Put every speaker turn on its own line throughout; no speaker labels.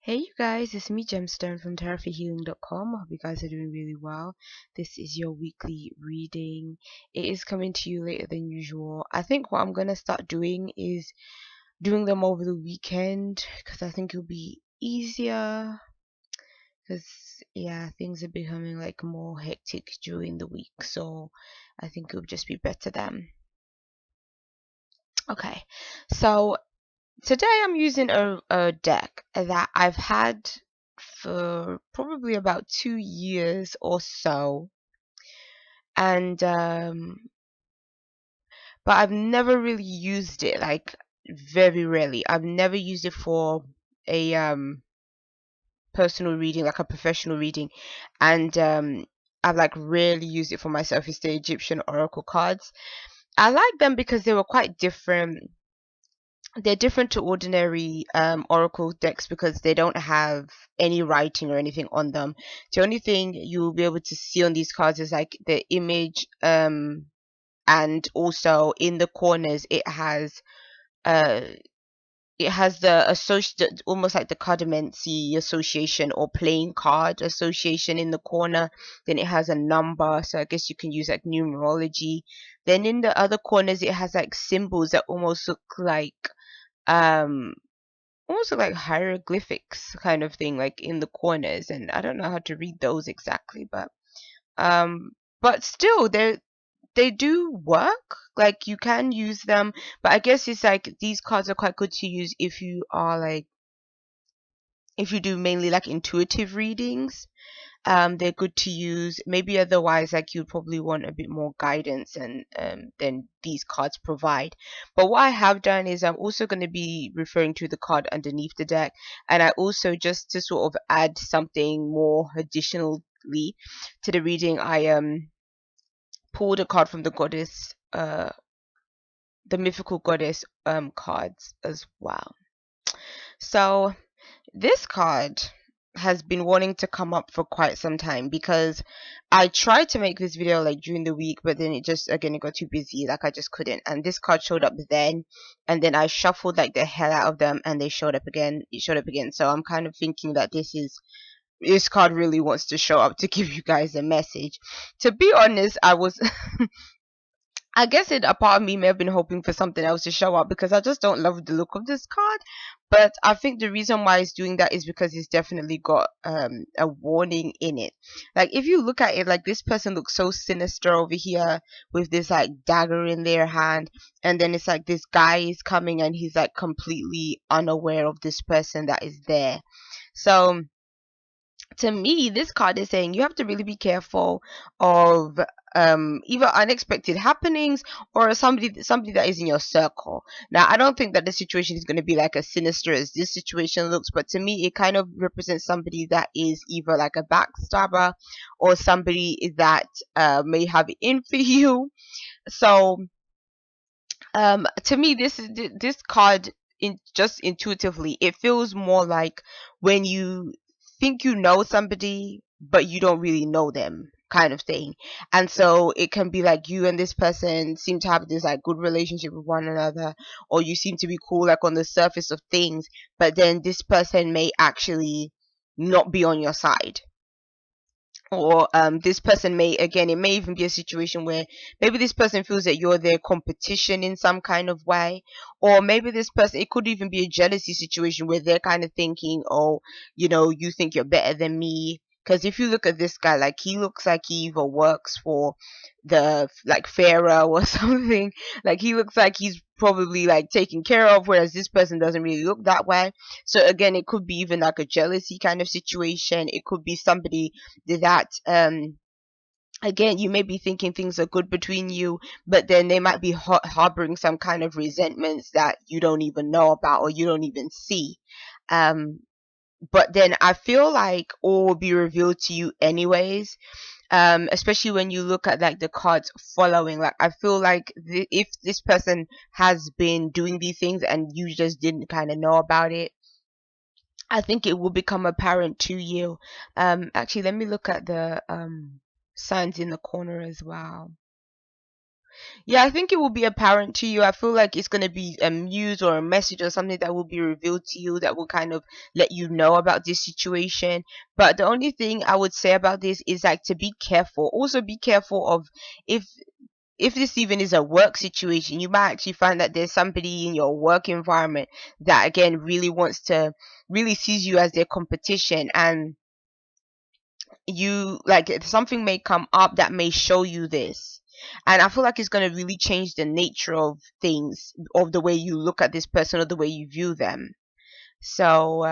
Hey you guys, it's me Gemstone from therapyhealing.com. I hope you guys are doing really well. This is your weekly reading. It is coming to you later than usual. I think what I'm gonna start doing is doing them over the weekend because I think it'll be easier. Because yeah, things are becoming like more hectic during the week, so I think it'll just be better then. Okay, so today I'm using a deck that I've had for probably about 2 years or so, and but I've never really used it, like very rarely. I've never used it for a personal reading, like a professional reading, and I've like rarely used it for myself. It's the Egyptian oracle cards. I like them because they were quite different. They're different to ordinary oracle decks because they don't have any writing or anything on them. The only thing you'll be able to see on these cards is like the image, and also in the corners uh it has the associate, almost like the cardamancy association or playing card association in the corner. Then it has a number, so I guess you can use like numerology. Then in the other corners it has like symbols that um almost look like hieroglyphics kind of thing, like in the corners, and I don't know how to read those exactly, um but still they do work. Like you can use them, but I guess it's like these cards are quite good to use if you are like, if you do mainly like intuitive readings. They're good to use. Maybe otherwise, like you'd probably want a bit more guidance and than these cards provide. But what I have done is I'm also going to be referring to the card underneath the deck, and I also, just to sort of add something more additionally to the reading, I pulled a card from the goddess, the mythical goddess cards as well. So this card has been wanting to come up for quite some time because I tried to make this video like during the week, but then it just, again, it got too busy, like I just couldn't. And this card showed up then, and then I shuffled like the hell out of them and they showed up again. It showed up again. So I'm kind of thinking that this card really wants to show up to give you guys a message. To be honest, I guess a part of me may have been hoping for something else to show up because I just don't love the look of this card. But I think the reason why it's doing that is because it's definitely got a warning in it. Like if you look at it, like this person looks so sinister over here with this like dagger in their hand, and then it's like this guy is coming and he's like completely unaware of this person that is there. So to me, this card is saying you have to really be careful of either unexpected happenings or somebody that is in your circle. Now, I don't think that the situation is going to be like as sinister as this situation looks, but to me, it kind of represents somebody that is either like a backstabber or somebody that may have it in for you. So, to me, this card, just intuitively, it feels more like when you think you know somebody but you don't really know them, kind of thing. And so it can be like you and this person seem to have this like good relationship with one another, or you seem to be cool like on the surface of things, but then this person may actually not be on your side. Or this person may, again, it may even be a situation where maybe this person feels that you're their competition in some kind of way. Or maybe this person, it could even be a jealousy situation where they're kind of thinking, oh, you think you're better than me. Because if you look at this guy, like he looks like he either works for the like pharaoh or something. Like he looks like he's probably like taken care of, whereas this person doesn't really look that way. So again, it could be even like a jealousy kind of situation. It could be somebody that again, you may be thinking things are good between you, but then they might be harboring some kind of resentments that you don't even know about or you don't even see. But then I feel like all will be revealed to you anyways. Especially when you look at like the cards following. Like I feel like if this person has been doing these things and you just didn't kind of know about it, I think it will become apparent to you. Actually, let me look at the signs in the corner as well. Yeah, I think it will be apparent to you. I feel like it's going to be a news or a message or something that will be revealed to you that will kind of let you know about this situation. But the only thing I would say about this is like to be careful. Also be careful of if if this even is a work situation, you might actually find that there's somebody in your work environment that again really wants to really sees you as their competition, and you like something may come up that may show you this, and I feel like it's going to really change the nature of things, of the way you look at this person or the way you view them. So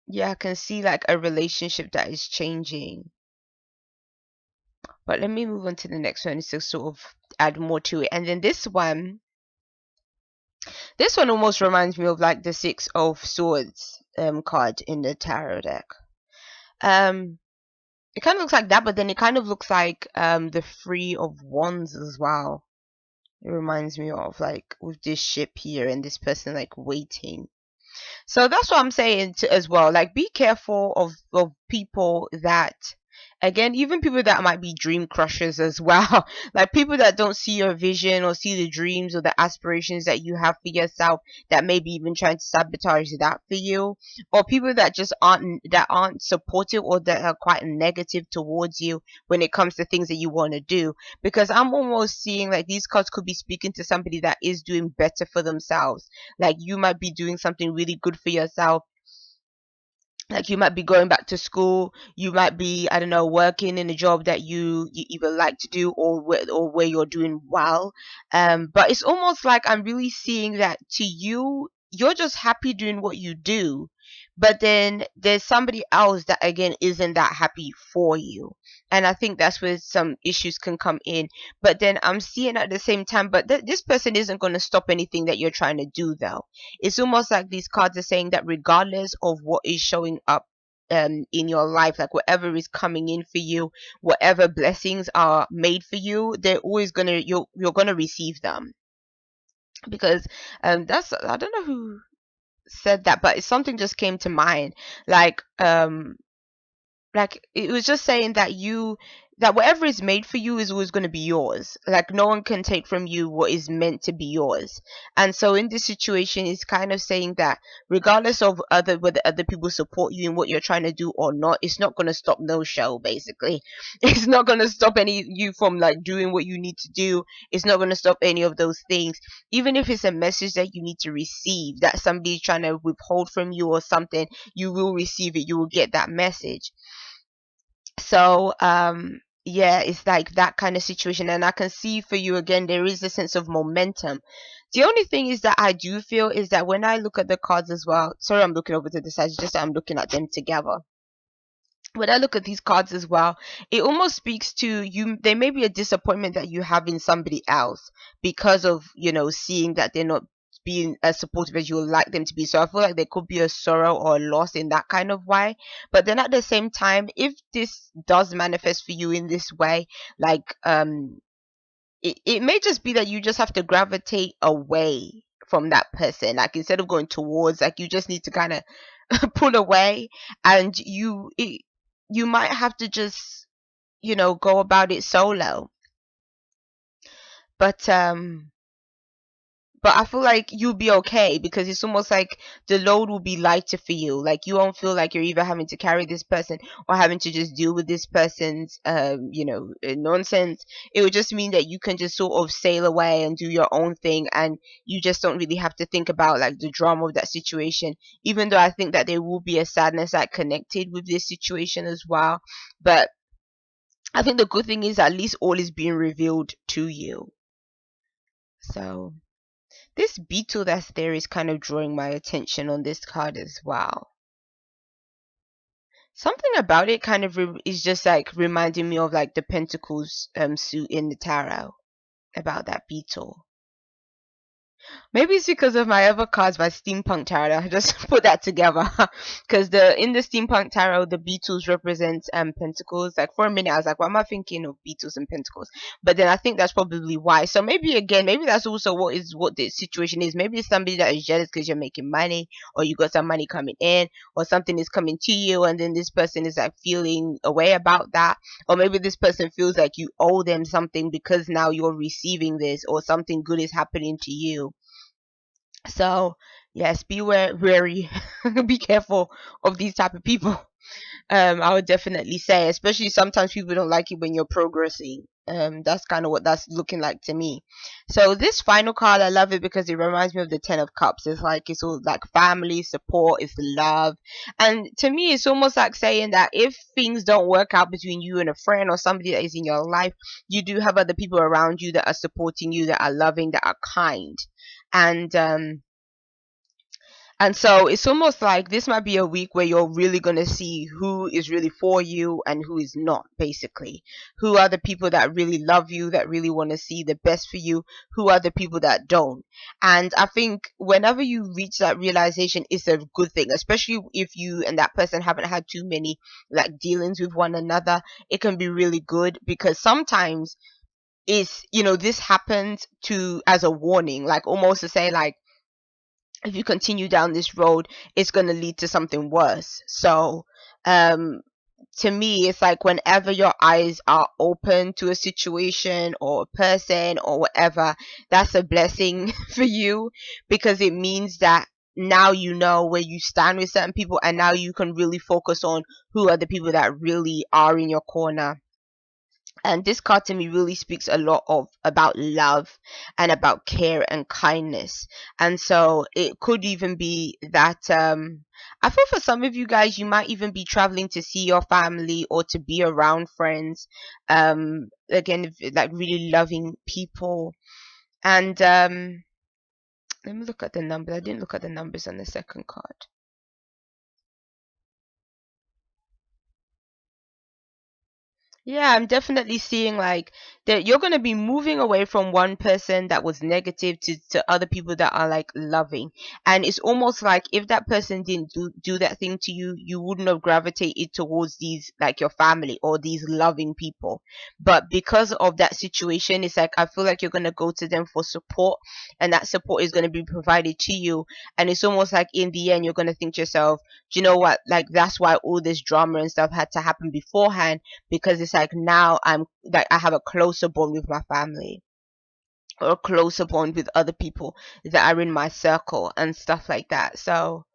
yeah, I can see like a relationship that is changing. But let me move on to the next one to sort of add more to it. And then this one almost reminds me of like the Six of Swords card in the tarot deck. um It kind of looks like that, but then it kind of looks like the Three of Wands as well. It reminds me of like with this ship here and this person like waiting. So that's what I'm saying as well. Like, be careful of people that, again, even people that might be dream crushers as well. Like, people that don't see your vision or see the dreams or the aspirations that you have for yourself, that maybe even trying to sabotage that for you, or people that just aren't supportive, or that are quite negative towards you when it comes to things that you want to do. Because I'm almost seeing like these cards could be speaking to somebody that is doing better for themselves. Like, you might be doing something really good for yourself. Like, you might be going back to school, you might be, I don't know, working in a job that you either like to do, or where you're doing well. But it's almost like I'm really seeing that to you, you're just happy doing what you do, but then there's somebody else that again isn't that happy for you. And I think that's where some issues can come in. But then I'm seeing at the same time, but this person isn't going to stop anything that you're trying to do though. It's almost like these cards are saying that regardless of what is showing up in your life, like whatever is coming in for you, whatever blessings are made for you, they're always gonna you're gonna receive them. Because that's, I don't know who said that, but something just came to mind. Like it was just saying that whatever is made for you is always going to be yours. Like, no one can take from you what is meant to be yours. And so in this situation, it's kind of saying that regardless of whether other people support you in what you're trying to do or not, it's not going to stop no show, basically. It's not going to stop any you from like doing what you need to do. It's not going to stop any of those things. Even if it's a message that you need to receive, that somebody's trying to withhold from you or something, you will receive it. You will get that message. So yeah, it's like that kind of situation, and I can see for you again there is a sense of momentum. The only thing is that I do feel is that when I look at the cards as well, sorry, I'm looking over to the side, it's just that I'm looking at them together. When I look at these cards as well, it almost speaks to you. There may be a disappointment that you have in somebody else because of, seeing that they're not being as supportive as you would like them to be. So I feel like there could be a sorrow or a loss in that kind of way. But then at the same time, if this does manifest for you in this way, like it may just be that you just have to gravitate away from that person. Like, instead of going towards, like, you just need to kind of pull away, and you might have to just go about it solo. But I feel like you'll be okay, because it's almost like the load will be lighter for you. Like, you won't feel like you're either having to carry this person or having to just deal with this person's nonsense. It would just mean that you can just sort of sail away and do your own thing, and you just don't really have to think about like the drama of that situation. Even though I think that there will be a sadness that connected with this situation as well. But I think the good thing is at least all is being revealed to you. So this beetle that's there is kind of drawing my attention on this card as well. Something about it kind of is just like reminding me of like the Pentacles suit in the tarot, about that beetle. Maybe it's because of my other cards by Steampunk Tarot. I just put that together because the in the Steampunk Tarot, the beetles represent pentacles. Like for a minute, I was like, "Why am I thinking of beetles and pentacles?" But then I think that's probably why. So maybe again, maybe that's also what the situation is. Maybe it's somebody that is jealous because you're making money, or you got some money coming in, or something is coming to you, and then this person is like feeling a way about that, or maybe this person feels like you owe them something because now you're receiving this, or something good is happening to you. So yes, be wary, be careful of these type of people. I would definitely say, especially sometimes people don't like it when you're progressing. That's kind of what that's looking like to me. So this final card, I love it because it reminds me of the Ten of Cups. It's like it's all like family support, it's love, and to me, it's almost like saying that if things don't work out between you and a friend or somebody that is in your life, you do have other people around you that are supporting you, that are loving, that are kind, and and so it's almost like this might be a week where you're really going to see who is really for you and who is not, basically. Who are the people that really love you, that really want to see the best for you? Who are the people that don't? And I think whenever you reach that realization, it's a good thing, especially if you and that person haven't had too many like dealings with one another. It can be really good because sometimes this happens to as a warning, like almost to say like, if you continue down this road, it's going to lead to something worse. So, um, to me, it's like whenever your eyes are open to a situation or a person or whatever, that's a blessing for you, because it means that now you know where you stand with certain people, and now you can really focus on who are the people that really are in your corner. And this card to me really speaks a lot of about love and about care and kindness. And so it could even be that I feel for some of you guys, you might even be traveling to see your family or to be around friends, again, like really loving people. And let me look at the numbers. I didn't look at the numbers on the second card. Yeah, I'm definitely seeing like that you're going to be moving away from one person that was negative to other people that are like loving. And it's almost like if that person didn't do that thing to you, you wouldn't have gravitated towards these, like your family or these loving people. But because of that situation, it's like I feel like you're going to go to them for support, and that support is going to be provided to you. And it's almost like in the end, you're going to think to yourself, do you know what? Like that's why all this drama and stuff had to happen beforehand, because it's like now I'm like I have a closer bond with my family, or a closer bond with other people that are in my circle and stuff like that. So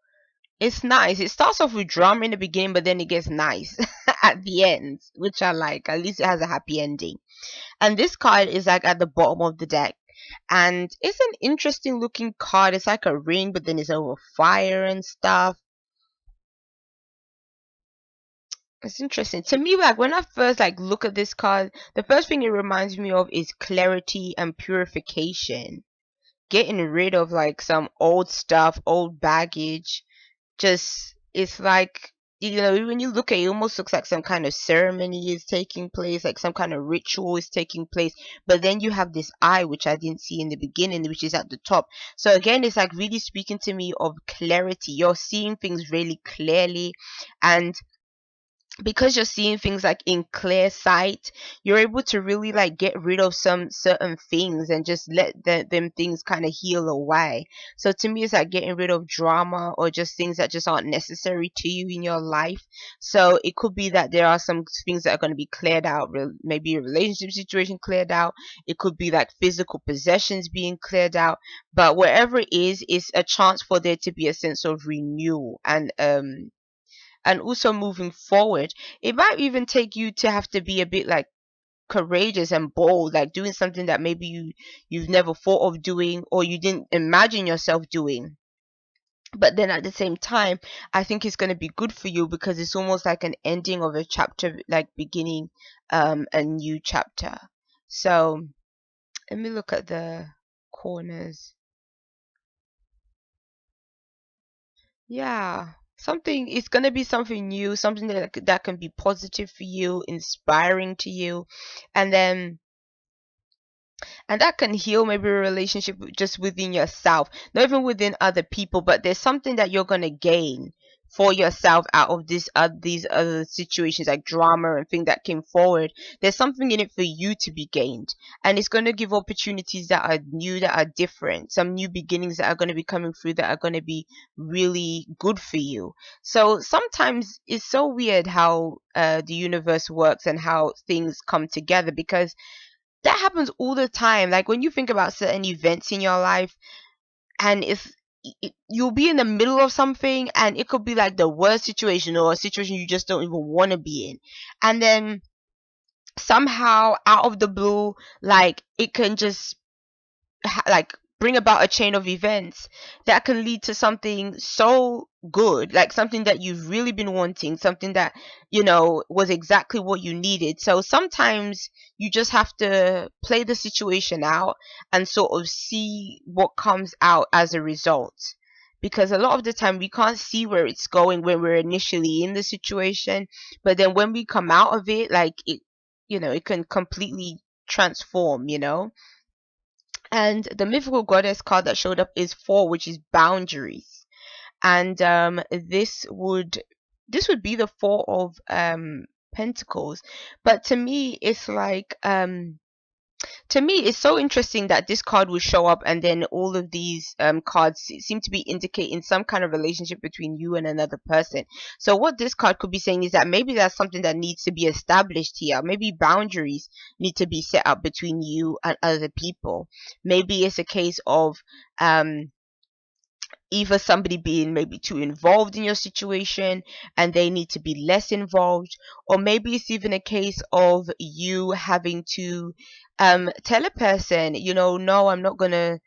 it's nice. It starts off with drama in the beginning, but then it gets nice at the end, which I like. At least it has a happy ending. And this card is like at the bottom of the deck. And it's an interesting looking card. It's like a ring, but then it's over fire and stuff. It's interesting to me. Like when I first like look at this card, the first thing it reminds me of is clarity and purification. Getting rid of like some old stuff, old baggage. Just it's like, when you look at it, it almost looks like some kind of ceremony is taking place, like some kind of ritual is taking place. But then you have this eye, which I didn't see in the beginning, which is at the top. So again, it's like really speaking to me of clarity. You're seeing things really clearly, and because you're seeing things like in clear sight, you're able to really like get rid of some certain things and just let them things kind of heal away. So to me, it's like getting rid of drama or just things that just aren't necessary to you in your life. So it could be that there are some things that are going to be cleared out, maybe a relationship situation cleared out. It could be like physical possessions being cleared out. But wherever it is, it's a chance for there to be a sense of renewal, and also moving forward. It might even take you to have to be a bit like courageous and bold, like doing something that maybe you've never thought of doing, or you didn't imagine yourself doing. But then at the same time, I think it's going to be good for you, because it's almost like an ending of a chapter, like beginning a new chapter. So let me look at the corners. Yeah, something, it's going to be something new, something that can be positive for you, inspiring to you. And then And that can heal maybe a relationship just within yourself, not even within other people, but there's something that you're going to gain for yourself out of these other situations like drama and things that came forward. There's something in it for you to be gained, and it's going to give opportunities that are new, that are different, some new beginnings that are going to be coming through that are going to be really good for you. So sometimes it's so weird how the universe works and how things come together, because that happens all the time. Like when you think about certain events in your life, and if you'll be in the middle of something, and it could be like the worst situation or a situation you just don't even want to be in, and then somehow out of the blue, like it can just like bring about a chain of events that can lead to something so good, like something that you've really been wanting, something that was exactly what you needed. So sometimes you just have to play the situation out and sort of see what comes out as a result, because a lot of the time we can't see where it's going when we're initially in the situation, but then when we come out of it, like it can completely transform. And the mythical goddess card that showed up is 4, which is boundaries. And this would be the 4 of pentacles. But to me it's so interesting that this card will show up, and then all of these cards seem to be indicating some kind of relationship between you and another person. So what this card could be saying is that maybe that's something that needs to be established here. Maybe boundaries need to be set up between you and other people. Maybe it's a case of um either somebody being maybe too involved in your situation and they need to be less involved, or maybe it's even a case of you having to tell a person, no, I'm not gonna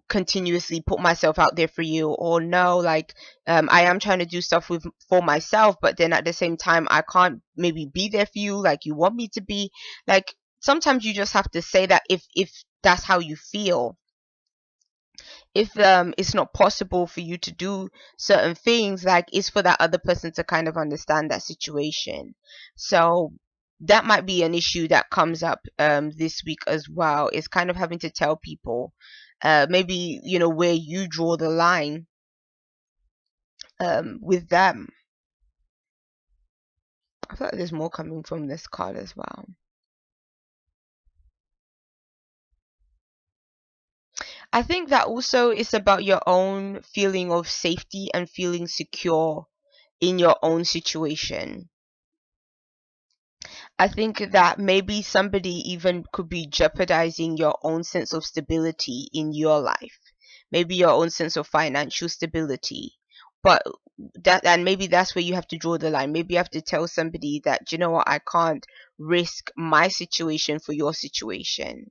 continuously put myself out there for you, or no, like I am trying to do stuff for myself, but then at the same time I can't maybe be there for you like you want me to be. Like sometimes you just have to say that if that's how you feel. If it's not possible for you to do certain things, like it's for that other person to kind of understand that situation. So that might be an issue that comes up this week as well, is kind of having to tell people maybe where you draw the line with them. I feel like there's more coming from this card as well. I think that also is about your own feeling of safety and feeling secure in your own situation. I think that maybe somebody even could be jeopardizing your own sense of stability in your life. Maybe your own sense of financial stability. But and maybe that's where you have to draw the line. Maybe you have to tell somebody that, you know what, I can't risk my situation for your situation.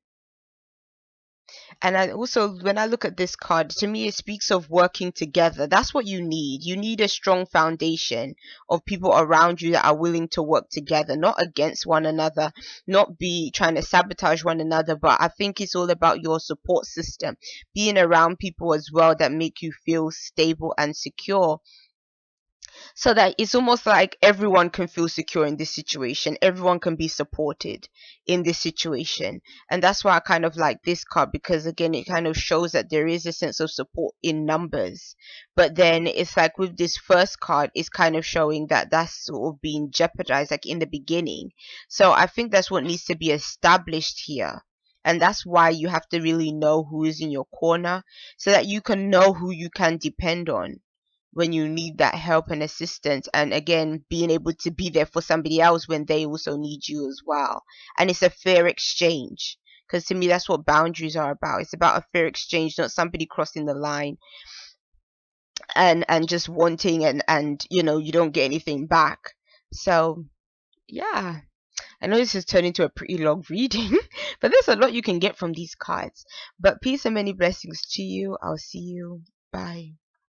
And I also, when I look at this card, to me, it speaks of working together. That's what you need. You need a strong foundation of people around you that are willing to work together, not against one another, not be trying to sabotage one another. But I think it's all about your support system, being around people as well that make you feel stable and secure, so that it's almost like everyone can feel secure in this situation, everyone can be supported in this situation. And that's why I kind of like this card, because again it kind of shows that there is a sense of support in numbers. But then it's like with this first card, it's kind of showing that that's sort of being jeopardized like in the beginning. So I think that's what needs to be established here, and that's why you have to really know who is in your corner, so that you can know who you can depend on when you need that help and assistance, and again being able to be there for somebody else when they also need you as well. And it's a fair exchange, because to me that's what boundaries are about. It's about a fair exchange, not somebody crossing the line and just wanting and you don't get anything back. So yeah, I know this has turned into a pretty long reading, but there's a lot you can get from these cards. But peace and many blessings to you. I'll see you. Bye.